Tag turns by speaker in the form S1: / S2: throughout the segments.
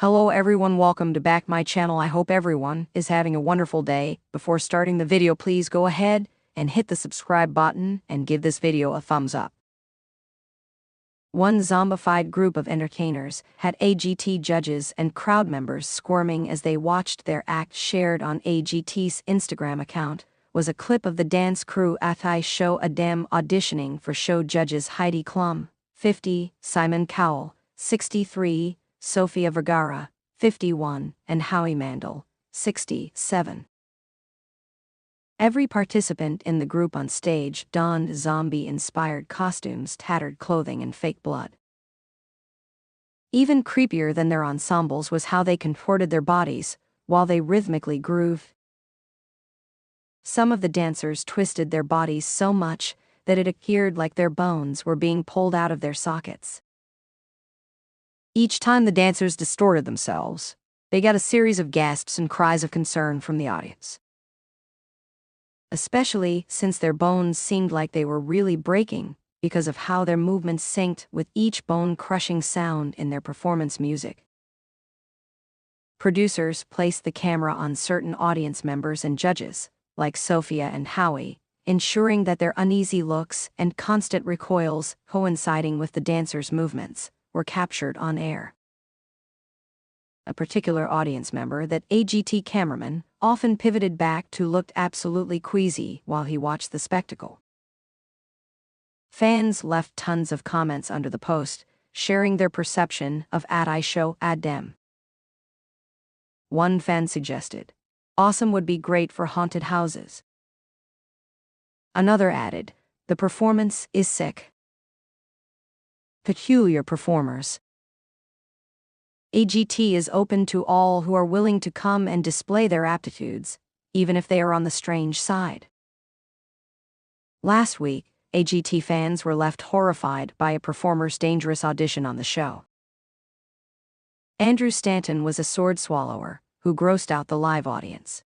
S1: Hello everyone, welcome to back my channel. I hope everyone is having a wonderful day. Before starting the video, please go ahead and hit the subscribe button and give this video a thumbs up. One zombified group of entertainers had AGT judges and crowd members squirming as they watched their act. Shared on AGT's Instagram account was a clip of the dance crew at I Show Adem auditioning for show judges Heidi Klum, 50, Simon Cowell, 63, Sofia Vergara, 51, and Howie Mandel, 67. Every participant in the group on stage donned zombie-inspired costumes, tattered clothing, and fake blood. Even creepier than their ensembles was how they contorted their bodies while they rhythmically grooved. Some of the dancers twisted their bodies so much that it appeared like their bones were being pulled out of their sockets. Each time the dancers distorted themselves, they got a series of gasps and cries of concern from the audience. Especially since their bones seemed like they were really breaking because of how their movements synced with each bone-crushing sound in their performance music. Producers placed the camera on certain audience members and judges, like Sophia and Howie, ensuring that their uneasy looks and constant recoils coinciding with the dancers' movements were captured on air. A particular audience member that AGT cameraman often pivoted back to looked absolutely queasy while he watched the spectacle. Fans left tons of comments under the post, sharing their perception of I Show Adem. One fan suggested, "Awesome would be great for haunted houses." Another added, "The performance is sick. Peculiar performers. AGT is open to all who are willing to come and display their aptitudes, even if they are on the strange side." Last week, AGT fans were left horrified by a performer's dangerous audition on the show. Andrew Stanton was a sword swallower who grossed out the live audience.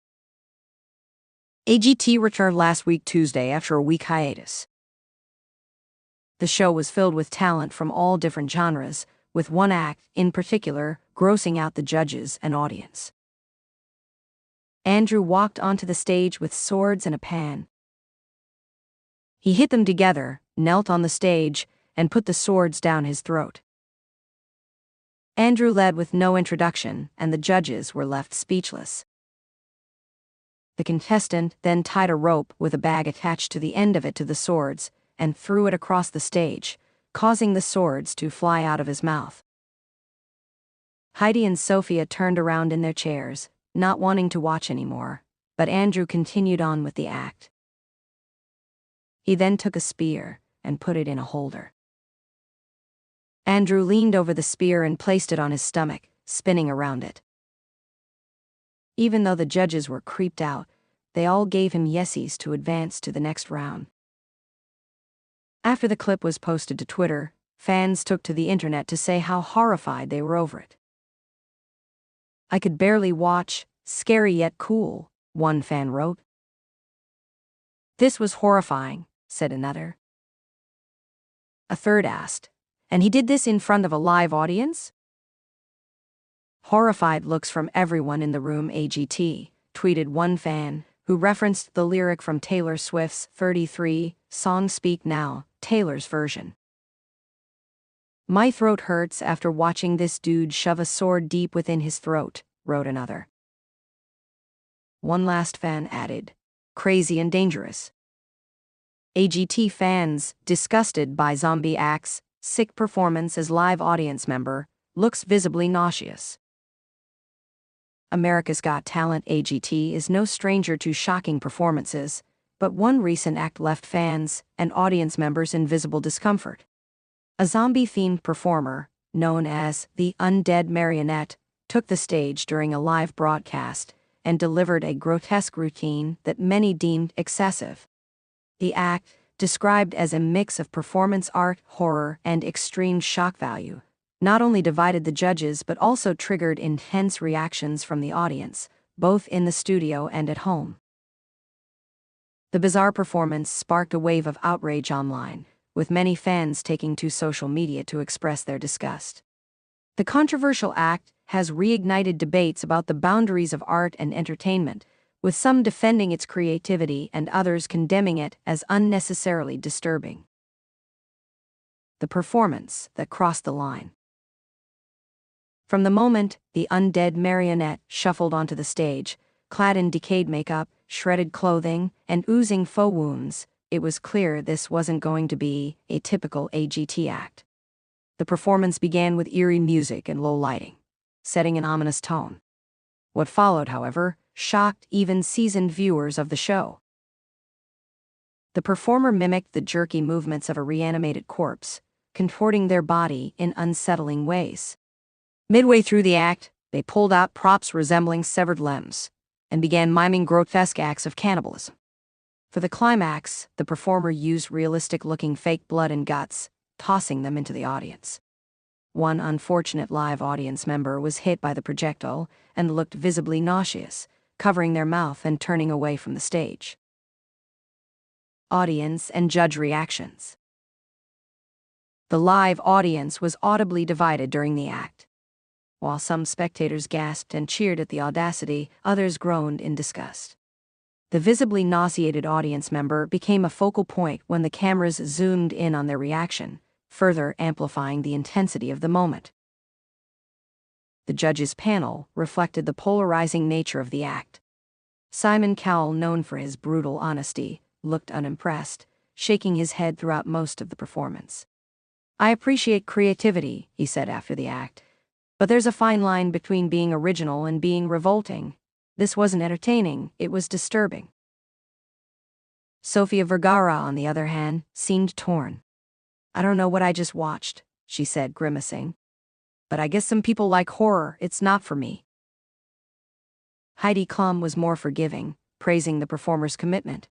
S1: AGT returned last week Tuesday after a week hiatus. The show was filled with talent from all different genres, with one act, in particular, grossing out the judges and audience. Andrew walked onto the stage with swords and a pan. He hit them together, knelt on the stage, and put the swords down his throat. Andrew led with no introduction, and the judges were left speechless. The contestant then tied a rope with a bag attached to the end of it to the swords, and threw it across the stage, causing the swords to fly out of his mouth. Heidi and Sophia turned around in their chairs, not wanting to watch anymore, but Andrew continued on with the act. He then took a spear and put it in a holder. Andrew leaned over the spear and placed it on his stomach, spinning around it. Even though the judges were creeped out, they all gave him yesies to advance to the next round. After the clip was posted to Twitter, fans took to the internet to say how horrified they were over it. "I could barely watch, scary yet cool," one fan wrote. "This was horrifying," said another. A third asked, "And he did this in front of a live audience?" "Horrified looks from everyone in the room," AGT tweeted one fan, who referenced the lyric from Taylor Swift's 33 song Speak Now, Taylor's version. "My throat hurts after watching this dude shove a sword deep within his throat," wrote another. One last fan added, "Crazy and dangerous." AGT fans, disgusted by zombie acts, sick performance as live audience member, looks visibly nauseous. America's Got Talent AGT is no stranger to shocking performances, but one recent act left fans and audience members in visible discomfort. A zombie-themed performer, known as the Undead Marionette, took the stage during a live broadcast and delivered a grotesque routine that many deemed excessive. The act, described as a mix of performance art, horror, and extreme shock value, not only divided the judges but also triggered intense reactions from the audience, both in the studio and at home. The bizarre performance sparked a wave of outrage online, with many fans taking to social media to express their disgust. The controversial act has reignited debates about the boundaries of art and entertainment, with some defending its creativity and others condemning it as unnecessarily disturbing. The performance that crossed the line. From the moment the undead marionette shuffled onto the stage, clad in decayed makeup, shredded clothing, and oozing faux wounds, it was clear this wasn't going to be a typical AGT act. The performance began with eerie music and low lighting, setting an ominous tone. What followed, however, shocked even seasoned viewers of the show. The performer mimicked the jerky movements of a reanimated corpse, contorting their body in unsettling ways. Midway through the act, they pulled out props resembling severed limbs and began miming grotesque acts of cannibalism. For the climax, the performer used realistic-looking fake blood and guts, tossing them into the audience. One unfortunate live audience member was hit by the projectile and looked visibly nauseous, covering their mouth and turning away from the stage. Audience and judge reactions. The live audience was audibly divided during the act. While some spectators gasped and cheered at the audacity, others groaned in disgust. The visibly nauseated audience member became a focal point when the cameras zoomed in on their reaction, further amplifying the intensity of the moment. The judges' panel reflected the polarizing nature of the act. Simon Cowell, known for his brutal honesty, looked unimpressed, shaking his head throughout most of the performance. "I appreciate creativity," he said after the act, "but there's a fine line between being original and being revolting. This wasn't entertaining, it was disturbing." Sofia Vergara, on the other hand, seemed torn. "I don't know what I just watched," she said, grimacing. "But I guess some people like horror, it's not for me." Heidi Klum was more forgiving, praising the performer's commitment.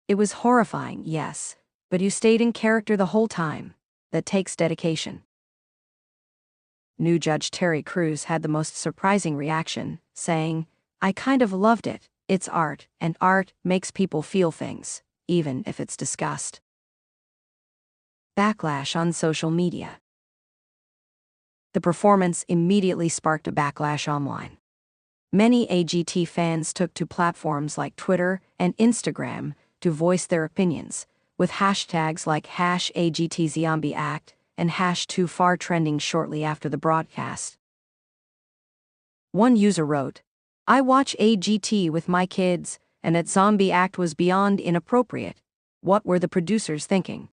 S1: "It was horrifying, yes, but you stayed in character the whole time. That takes dedication." New judge Terry Crews had the most surprising reaction, saying, "I kind of loved it. It's art, and art makes people feel things, even if it's disgust." Backlash on social media. The performance immediately sparked a backlash online. Many AGT fans took to platforms like Twitter and Instagram to voice their opinions, with hashtags like #AGTZombieAct and #TooFar trending shortly after the broadcast. One user wrote, "I watch AGT with my kids, and that zombie act was beyond inappropriate. What were the producers thinking?"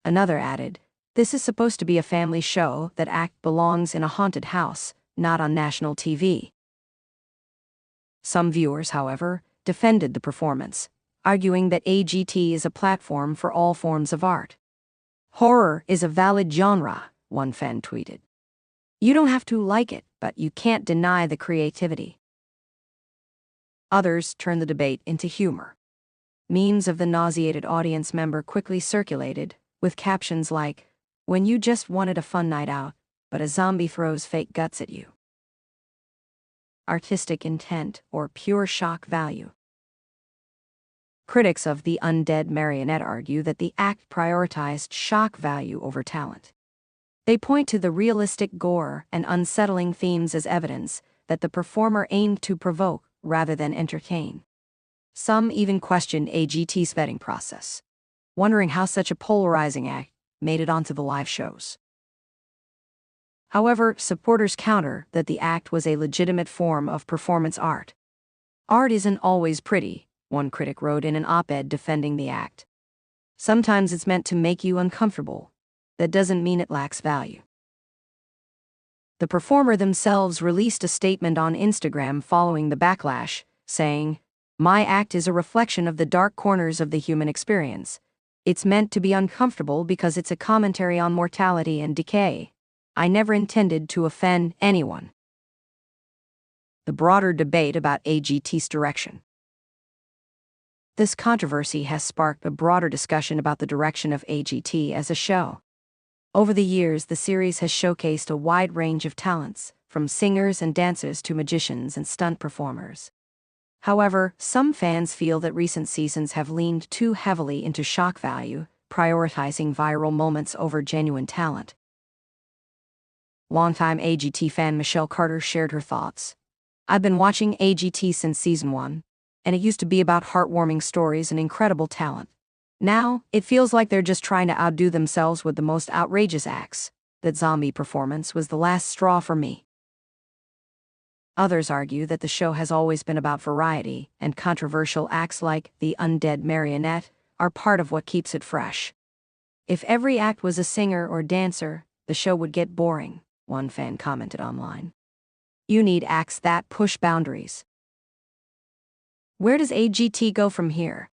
S1: Another added, "This is supposed to be a family show. That act belongs in a haunted house, not on national TV." Some viewers, however, defended the performance, arguing that AGT is a platform for all forms of art. "Horror is a valid genre," one fan tweeted. "You don't have to like it, but you can't deny the creativity." Others turned the debate into humor. Memes of the nauseated audience member quickly circulated, with captions like, "When you just wanted a fun night out, but a zombie throws fake guts at you." Artistic intent or pure shock value. Critics of The Undead Marionette argue that the act prioritized shock value over talent. They point to the realistic gore and unsettling themes as evidence that the performer aimed to provoke rather than entertain. Some even questioned AGT's vetting process, wondering how such a polarizing act made it onto the live shows. However, supporters counter that the act was a legitimate form of performance art. "Art isn't always pretty," one critic wrote in an op-ed defending the act. "Sometimes it's meant to make you uncomfortable. That doesn't mean it lacks value." The performer themselves released a statement on Instagram following the backlash, saying, "My act is a reflection of the dark corners of the human experience. It's meant to be uncomfortable because it's a commentary on mortality and decay. I never intended to offend anyone." The broader debate about AGT's direction. This controversy has sparked a broader discussion about the direction of AGT as a show. Over the years, the series has showcased a wide range of talents, from singers and dancers to magicians and stunt performers. However, some fans feel that recent seasons have leaned too heavily into shock value, prioritizing viral moments over genuine talent. Longtime AGT fan Michelle Carter shared her thoughts. I've been watching AGT since season 1, and it used to be about heartwarming stories and incredible talent. Now, it feels like they're just trying to outdo themselves with the most outrageous acts. That zombie performance was the last straw for me. Others argue that the show has always been about variety, and controversial acts like the undead marionette are part of what keeps it fresh. If every act was a singer or dancer, the show would get boring, one fan commented online. You need acts that push boundaries. Where does AGT go from here?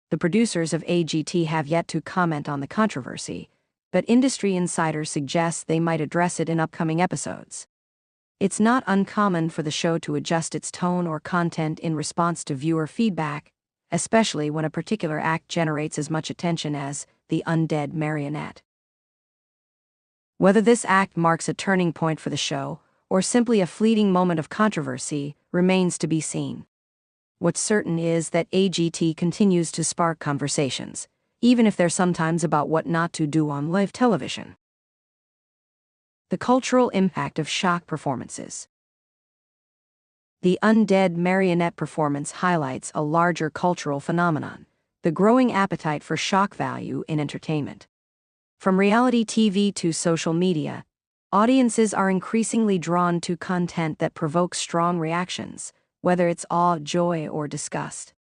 S1: The producers of AGT have yet to comment on the controversy, but industry insiders suggest they might address it in upcoming episodes. It's not uncommon for the show to adjust its tone or content in response to viewer feedback, especially when a particular act generates as much attention as the undead marionette. Whether this act marks a turning point for the show, or simply a fleeting moment of controversy, remains to be seen. What's certain is that AGT continues to spark conversations, even if they're sometimes about what not to do on live television. The cultural impact of shock performances. The undead marionette performance highlights a larger cultural phenomenon, the growing appetite for shock value in entertainment. From reality TV to social media, audiences are increasingly drawn to content that provokes strong reactions, whether it's awe, joy, or disgust.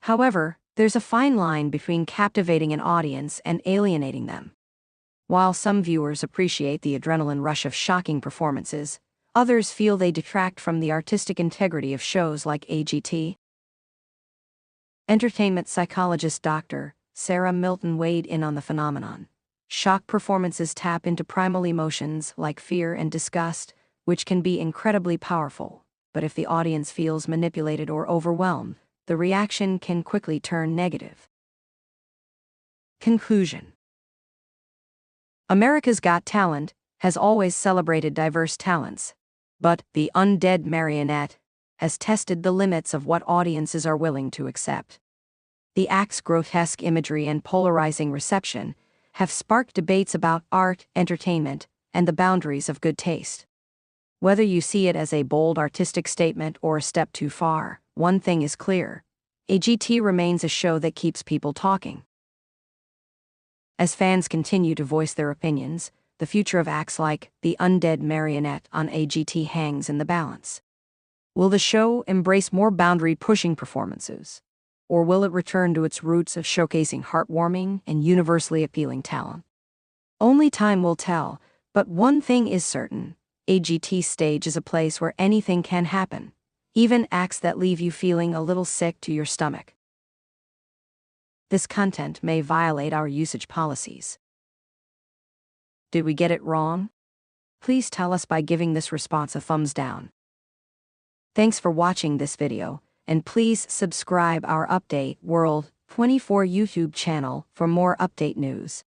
S1: However, there's a fine line between captivating an audience and alienating them. While some viewers appreciate the adrenaline rush of shocking performances, others feel they detract from the artistic integrity of shows like AGT. Entertainment psychologist Dr. Sarah Milton weighed in on the phenomenon. Shock performances tap into primal emotions like fear and disgust, which can be incredibly powerful, but if the audience feels manipulated or overwhelmed, the reaction can quickly turn negative. Conclusion. America's Got Talent has always celebrated diverse talents, but the undead marionette has tested the limits of what audiences are willing to accept. The act's grotesque imagery and polarizing reception have sparked debates about art, entertainment, and the boundaries of good taste. Whether you see it as a bold artistic statement or a step too far, one thing is clear: AGT remains a show that keeps people talking. As fans continue to voice their opinions, the future of acts like the undead marionette on AGT hangs in the balance. Will the show embrace more boundary-pushing performances, or will it return to its roots of showcasing heartwarming and universally appealing talent? Only time will tell, but one thing is certain: AGT's stage is a place where anything can happen, even acts that leave you feeling a little sick to your stomach. This content may violate our usage policies. Did we get it wrong? Please tell us by giving this response a thumbs down. Thanks for watching this video, and please subscribe our Update World 24 YouTube channel for more update news.